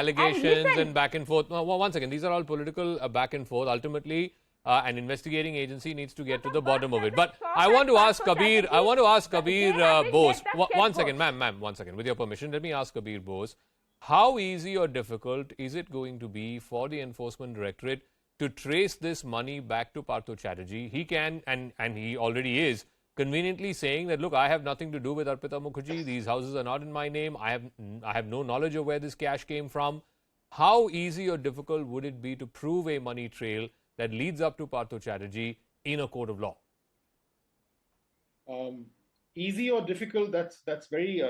allegations and back and forth. No, one second. These are all political back and forth. Ultimately, an investigating agency needs to get to the bottom of it. But I want to ask Kabir. I want to ask Kabir Bose. One second, ma'am. One second. With your permission, let me ask Kabir Bose. How easy or difficult is it going to be for the Enforcement Directorate to trace this money back to Partha Chatterjee? He can, and he already is, conveniently saying that, look, I have nothing to do with Arpita Mukherjee. These houses are not in my name. I have no knowledge of where this cash came from. How easy or difficult would it be to prove a money trail that leads up to Partha Chatterjee in a court of law? Easy or difficult, that's very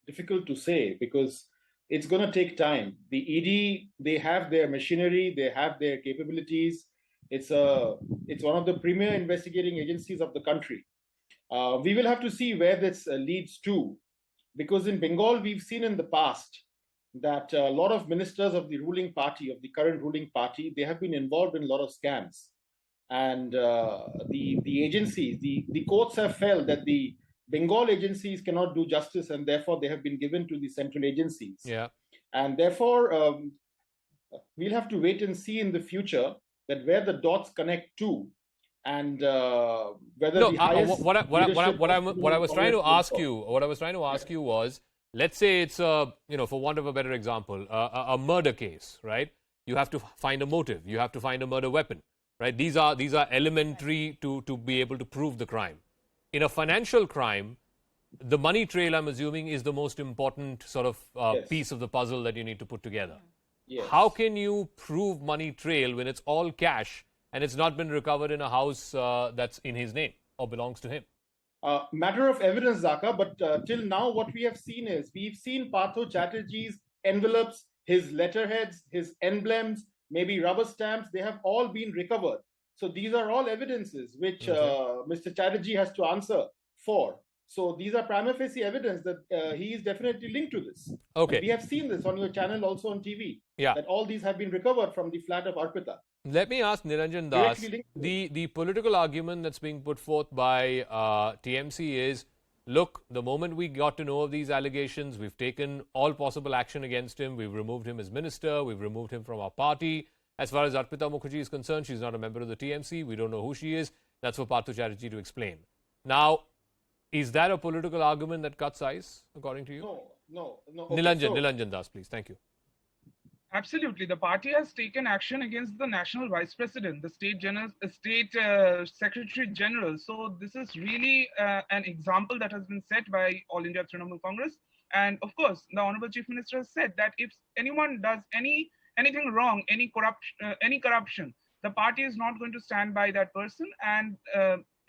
difficult to say, because it's going to take time. The ED, they have their machinery, they have their capabilities. It's one of the premier investigating agencies of the country. We will have to see where this leads to, because in Bengal, we've seen in the past that a lot of ministers of the ruling party, of the current ruling party, they have been involved in a lot of scams. And the agencies, the courts have felt that the Bengal agencies cannot do justice, and therefore they have been given to the central agencies. Yeah. And therefore, we'll have to wait and see in the future that where the dots connect to, and whether the highest. What I was trying to ask you was, let's say it's for want of a better example, a murder case, right? You have to find a motive. You have to find a murder weapon, right? These are elementary to be able to prove the crime. In a financial crime, the money trail, I'm assuming, is the most important sort of Yes. piece of the puzzle that you need to put together. Yes. How can you prove money trail when it's all cash and it's not been recovered in a house that's in his name or belongs to him? Matter of evidence, Zaka, but till now what we have seen is, we've seen Partha Chatterjee's envelopes, his letterheads, his emblems, maybe rubber stamps, they have all been recovered. So these are all evidences which Mr. Chatterjee has to answer for. So these are prima facie evidence that he is definitely linked to this. Okay. And we have seen this on your channel, also on TV, Yeah. that all these have been recovered from the flat of Arpita. Let me ask Nilanjan Das, Directly linked the political argument that's being put forth by TMC is, look, the moment we got to know of these allegations, we've taken all possible action against him. We've removed him as minister. We've removed him from our party. As far as Arpita Mukherjee is concerned, she's not a member of the TMC. We don't know who she is. That's for Partha Chatterjee to explain. Now, is that a political argument that cuts ice, according to you? No. Nilanjan Das, please. Thank you. Absolutely. The party has taken action against the national vice president, the state secretary general. So this is really an example that has been set by All India Trinamool Congress. And of course, the Honorable Chief Minister has said that if anyone does anything wrong, any corruption, the party is not going to stand by that person. And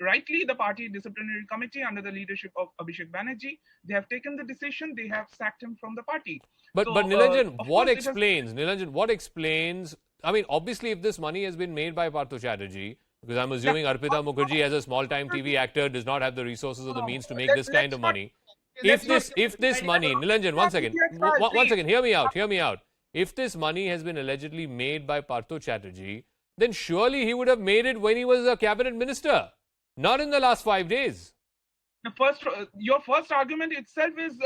rightly, the party disciplinary committee under the leadership of Abhishek Banerjee, they have taken the decision. They have sacked him from the party. But Nilanjan, what explains? I mean, obviously, if this money has been made by Partha Chatterjee, because I'm assuming Arpita Mukherjee, as a small-time TV actor, does not have the resources or the means to make this kind of money. If this money, Nilanjan, one second, hear me out. If this money has been allegedly made by Partha Chatterjee, then surely he would have made it when he was a cabinet minister, not in the last 5 days. Your first argument itself is,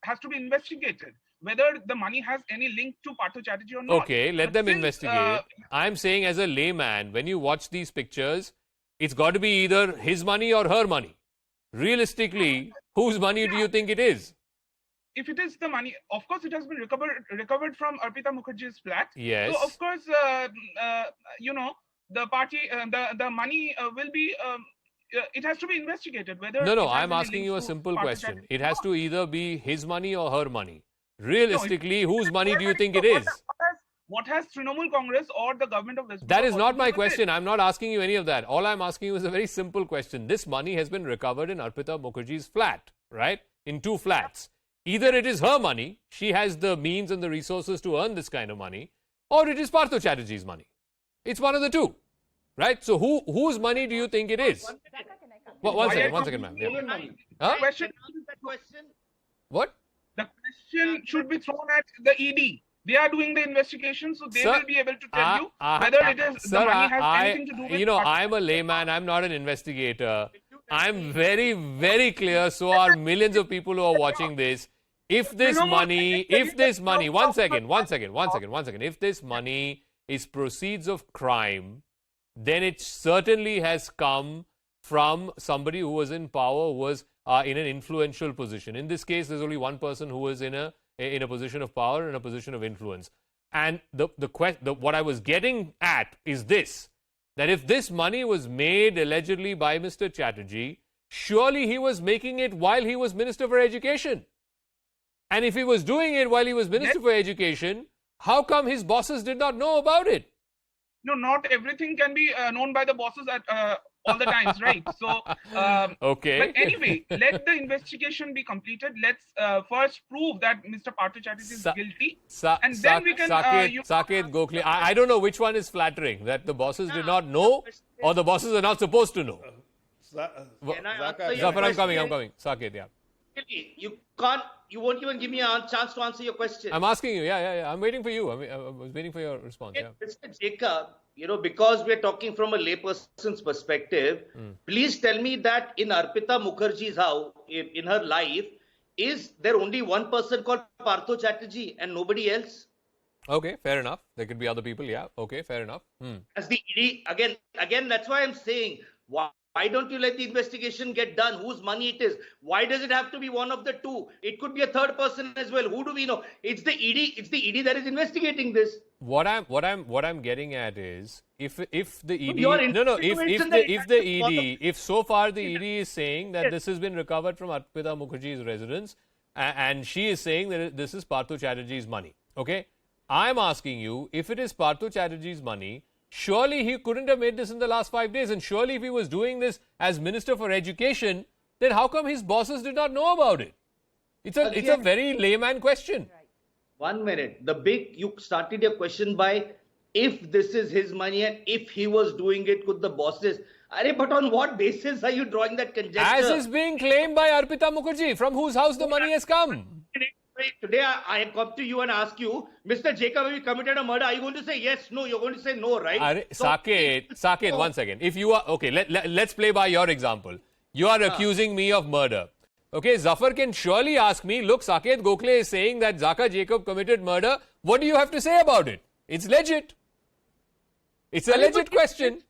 has to be investigated, whether the money has any link to Partha Chatterjee or not. Okay, let them investigate. I'm saying, as a layman, when you watch these pictures, it's got to be either his money or her money. Realistically, whose money do you think it is? If it is the money, of course, it has been recovered from Arpita Mukherjee's flat. Yes. So, of course, the party, the money will be. It has to be investigated whether. No. I'm asking you a simple question. It has to either be his money or her money. Realistically, whose money do you think it is? What has Trinamool Congress or the government of West That Bengal is not my got to do with question. it? I'm not asking you any of that. All I'm asking you is a very simple question. This money has been recovered in Arpita Mukherjee's flat, right? In 2 flats. Either it is her money, she has the means and the resources to earn this kind of money, or it is Partha Chatterjee's money. It's one of the two, right? So whose money do you think it is? One second, ma'am. Yeah. Huh? Question. What? The question should be thrown at the ED. They are doing the investigation, so they will be able to tell you whether it is the money has anything to do with. I'm a layman. I'm not an investigator. I'm very, very clear. So are millions of people who are watching this. if this Trinamool money, is if this money, one second, second. if this money is proceeds of crime, then it certainly has come from somebody who was in power, who was in an influential position. In this case, there's only one person who was in a position of power, in a position of influence. And what I was getting at is this, that if this money was made allegedly by Mr. Chatterjee, surely he was making it while he was Minister for Education. And if he was doing it while he was Minister for Education, how come his bosses did not know about it? No, not everything can be known by the bosses at all the times, right? So, okay. But anyway, let the investigation be completed. Let's first prove that Mr. Partha Chatterjee is guilty, and then we can. Saket, Gokhale. I don't know which one is flattering, that the bosses did not know, or the bosses are not supposed to know. Zafar, I'm coming. Saket, yeah. You can't. You won't even give me a chance to answer your question. I'm asking you. Yeah. I'm waiting for you. I was waiting for your response. Yeah. Mr. Jacob, because we're talking from a layperson's perspective, please tell me that in Arpita Mukherjee's house, in her life, is there only one person called Partha Chatterjee and nobody else? Okay, fair enough. There could be other people. Yeah. Okay, fair enough. As the ED, again, that's why I'm saying, why don't you let the investigation get done? Whose money it is? Why does it have to be one of the two? It could be a third person as well. Who do we know? It's the ED. It's the ED that is investigating this. What I'm getting at is, if the ED if so far the ED is saying that this has been recovered from Arpita Mukherjee's residence, and she is saying that this is Partha Chatterjee's money. Okay, I'm asking you, if it is Partha Chatterjee's money, surely he couldn't have made this in the last 5 days, and surely if he was doing this as Minister for Education, then how come his bosses did not know about it? It's a very layman question. 1 minute. You started your question by, if this is his money and if he was doing it with the bosses. But on what basis are you drawing that conjecture? As is being claimed by Arpita Mukherjee, from whose house the money has come. Today I have come to you and ask you, Mr. Jacob, have you committed a murder? Are you going to say yes, no? You're going to say no, right? Saket, 1 second. If you are, okay, let's play by your example. You are accusing me of murder. Okay, Zafar can surely ask me, look, Saket Gokhale is saying that Zaka Jacob committed murder. What do you have to say about it? It's legit. It's a legit question.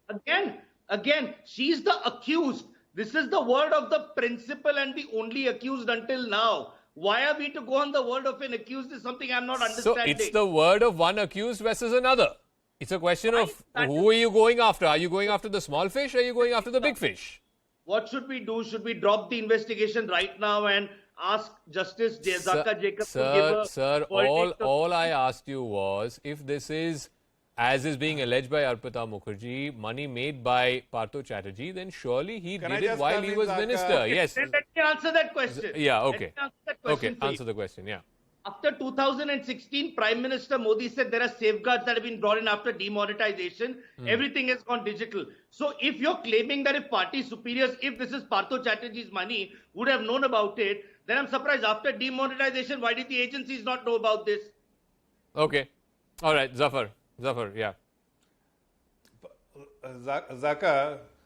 Again, she's the accused. This is the word of the principal and the only accused until now. Why are we to go on the word of an accused is something I'm not understanding. So it's the word of one accused versus another. It's a question of who are you going after? Are you going after the small fish or are you going after the big fish? What should we do? Should we drop the investigation right now and ask Justice Zaka Jacob to give a... Sir, all I asked you was, if this is, as is being alleged by Arpita Mukherjee, money made by Partha Chatterjee, then surely he did it while he was minister. Yes. Let me answer that question. Yeah, okay. Answer the question, yeah. After 2016, Prime Minister Modi said there are safeguards that have been brought in after demonetization. Everything has gone digital. So if you're claiming that if party superiors, if this is Partha Chatterjee's money, would have known about it, then I'm surprised after demonetization, why did the agencies not know about this? Okay. All right, Zafar, yeah. Zaka,